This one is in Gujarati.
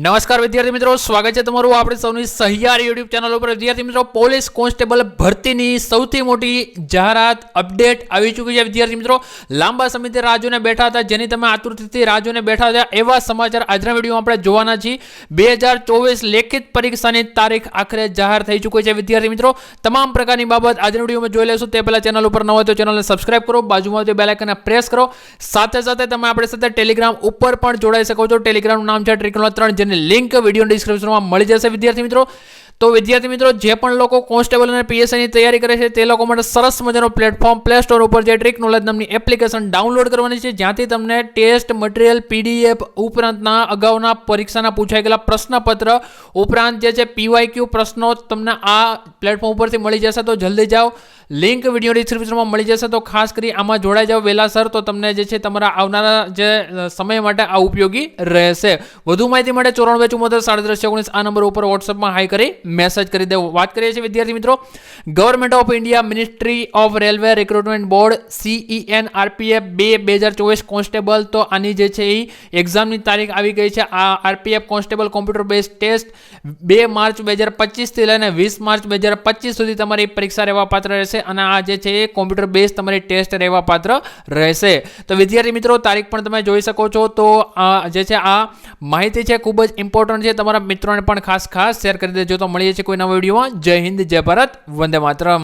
નમસ્કાર વિદ્યાર્થી મિત્રો, સ્વાગત છે તમારું આપણે સૌની સહિયાર યુટ્યુબ ચેનલ ઉપર। વિદ્યાર્થી મિત્રો, પોલીસ કોન્સ્ટેબલ ભરતીની સૌથી મોટી જાહેરાત અપડેટ આવી ચૂકી છે। વિદ્યાર્થી મિત્રો, લાંબા સમયથી રાહ જોઈને બેઠા હતા, જેની તમે આતુરતાથી રાહ જોઈને બેઠા હતા, એવા સમાચાર આજના વિડીયોમાં આપણે જોવાના છીએ। 2024 લેખિત પરીક્ષાની તારીખ આખરે જાહેર થઈ ચૂકી છે। વિદ્યાર્થી મિત્રો, તમામ પ્રકારની બાબત આજના વિડીયોમાં જોઈ લેશું। તે પહેલા ચેનલ ઉપર ન હોય તો ચેનલને સબસ્ક્રાઇબ કરો, બાજુમાં જે બેલ આઇકનને પ્રેસ કરો। સાથે સાથે તમે આપણી સાથે ટેલિગ્રામ ઉપર પણ જોડાઈ શકો છો। ટેલિગ્રામનું નામ છે Tricolor 3, જેની લિંક વિડીયો ડિસ્ક્રિપ્શનમાં મળી જશે। વિદ્યાર્થી મિત્રો, તો વિદ્યાર્થી મિત્રો, જે પણ લોકો કોન્સ્ટેબલ અને પીએસઆઈની તૈયારી કરે છે તે લોકો માટે સરસ મજાનો પ્લેટફોર્મ પ્લે સ્ટોર ઉપર જે ટ્રિક નોલેજ નામની એપ્લિકેશન ડાઉનલોડ કરવાની છે, જ્યાંથી તમને ટેસ્ટ મટીરિયલ પીડીએફ ઉપરાંતના અગાઉના પરીક્ષાના પૂછાઈ ગયેલા પ્રશ્નપત્ર ઉપરાંત જે છે પીવાયક્યુ પ્રશ્નો તમને આ પ્લેટફોર્મ ઉપરથી મળી જશે। તો જલ્દી જાઓ, લિંક વિડીયો ડિસ્ક્રિપ્શનમાં મળી જશે। તો ખાસ કરી આમાં જોડાઈ જાઓ વહેલાસર, તો તમને જે છે તમારા આવનારા જે સમય માટે આ ઉપયોગી રહેશે। વધુ માહિતી માટે 9474 3719 આ નંબર ઉપર વોટ્સઅપમાં હાઈ કરી મેસેજ કરી દેવો। વાત કરીએ છીએ વિદ્યાર્થી મિત્રો, government of India, ministry of railway recruitment board, CEN RPF 2024 constable, તો આની જે છે એ એક્ઝામની તારીખ આવી ગઈ છે। આ RPF constable computer base test 2 March 2025 થી લઈને 20 માર્ચ 2025 સુધી તમારી પરીક્ષા રહેવા પાત્ર રહેશે, અને આ જે છે એ કોમ્પ્યુટર બેઝ તમારી ટેસ્ટ રહેવા પાત્ર રહેશે। તો વિદ્યાર્થી મિત્રો, તારીખ પણ તમે જોઈ શકો છો। તો જે છે આ માહિતી છે ખૂબ જ ઇમ્પોર્ટન્ટ છે, તમારા મિત્રોને પણ ખાસ શેર કરી દેજો। તો મળીએ છીએ કોઈ નવા વિડીયોમાં। જય હિન્દ, જય ભારત, વંદે માતરમ।